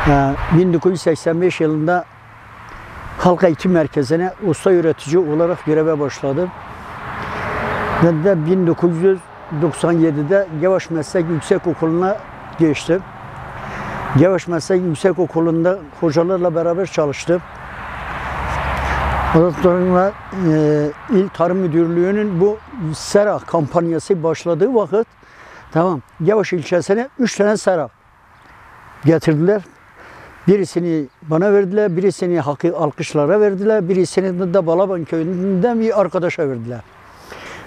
1985 yılında Halk Eğitim Merkezi'ne usta öğretici olarak göreve başladım. Ben de 1997'de Gevaş Meslek Yüksekokulu'na geçtim. Gevaş Meslek Yüksekokulu'nda hocalarla beraber çalıştım. Ondan sonra İl Tarım Müdürlüğü'nün bu sera kampanyası başladığı vakit Gevaş ilçesine 3 tane sera getirdiler. Birisini bana verdiler, birisini alkışlara verdiler, birisini de Balaban köyünden bir arkadaşa verdiler.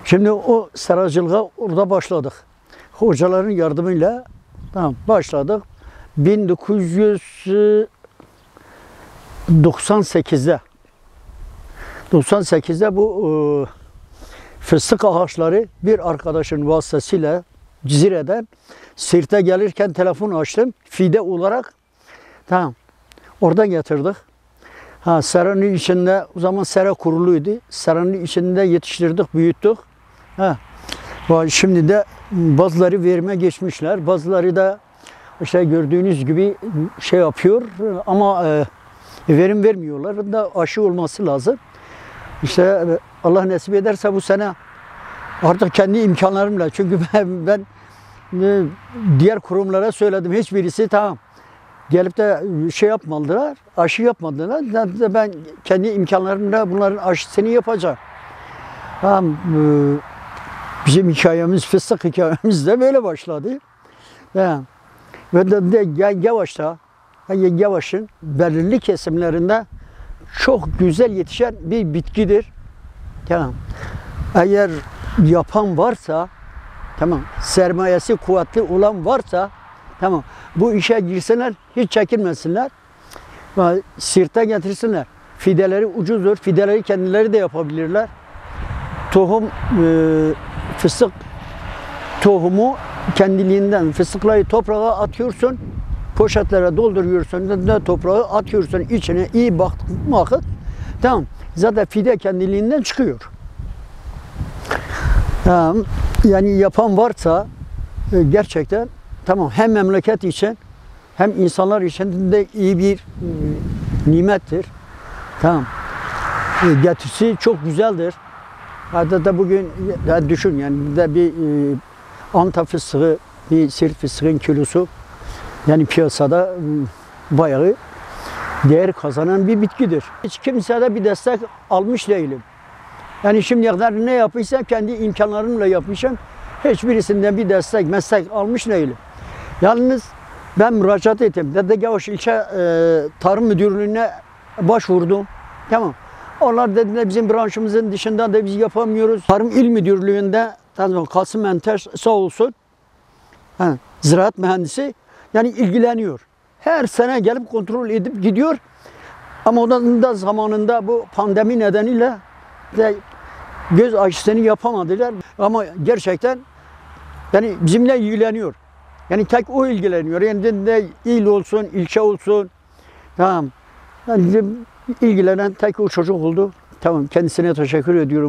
Şimdi o seracılığa orada başladık. Hocaların yardımıyla başladık. 1998'de bu fıstık ağaçları bir arkadaşın vasıtasıyla Cizire'den Sirt'e gelirken telefon açtım. Fide olarak oradan getirdik. Seranın içinde, o zaman sera kuruluydu. Seranın içinde yetiştirdik, büyüttük. Şimdi de bazıları verime geçmişler. Bazıları da işte gördüğünüz gibi şey yapıyor ama verim vermiyorlar. Da aşı olması lazım. İşte Allah nasip ederse bu sene artık kendi imkanlarımla, çünkü ben diğer kurumlara söyledim, hiçbirisi gelip de şey yapmadılar, aşı yapmadılar. Ben kendi imkanlarımla bunların aşısını yapacağım. Bizim hikayemiz, fıstık hikayemiz de böyle başladı. Ve de Gevaş'ın belirli kesimlerinde çok güzel yetişen bir bitkidir. Eğer yapan varsa, sermayesi kuvvetli olan varsa, bu işe girsinler, hiç çekinmesinler. Sirt'e getirsinler. Fideleri ucuzdur, fideleri kendileri de yapabilirler. Fıstık tohumu kendiliğinden fıstıkları toprağa atıyorsun, poşetlere dolduruyorsun, toprağı atıyorsun, içine iyi bakmak, zaten fide kendiliğinden çıkıyor. Yani yapan varsa gerçekten hem memleket için hem insanlar için de iyi bir nimettir. Getirisi çok güzeldir. Hatta bugün düşün, yani de bir Antep fıstığı, bir Sirt fıstığın kilosu yani piyasada bayağı değer kazanan bir bitkidir. Hiç kimsede bir destek almış değilim. Yani şimdiye kadar ne yapıysam kendi imkanlarımla yapmışım. Hiçbirisinden bir meslek almış değilim. Yalnız ben müracaat ettim. Gevaş İlçe Tarım Müdürlüğü'ne başvurdum. Onlar dediler bizim branşımızın dışında da biz yapamıyoruz. Tarım İl Müdürlüğü'nde Kasım Enter sağ olsun, ziraat mühendisi yani ilgileniyor. Her sene gelip kontrol edip gidiyor. Ama onun da zamanında bu pandemi nedeniyle göz aşısını yapamadılar. Ama gerçekten yani bizimle ilgileniyor. Yani tek o ilgileniyor. Yani de il olsun, ilçe olsun. Yani ilgilenen tek o çocuk oldu. Kendisine teşekkür ediyorum.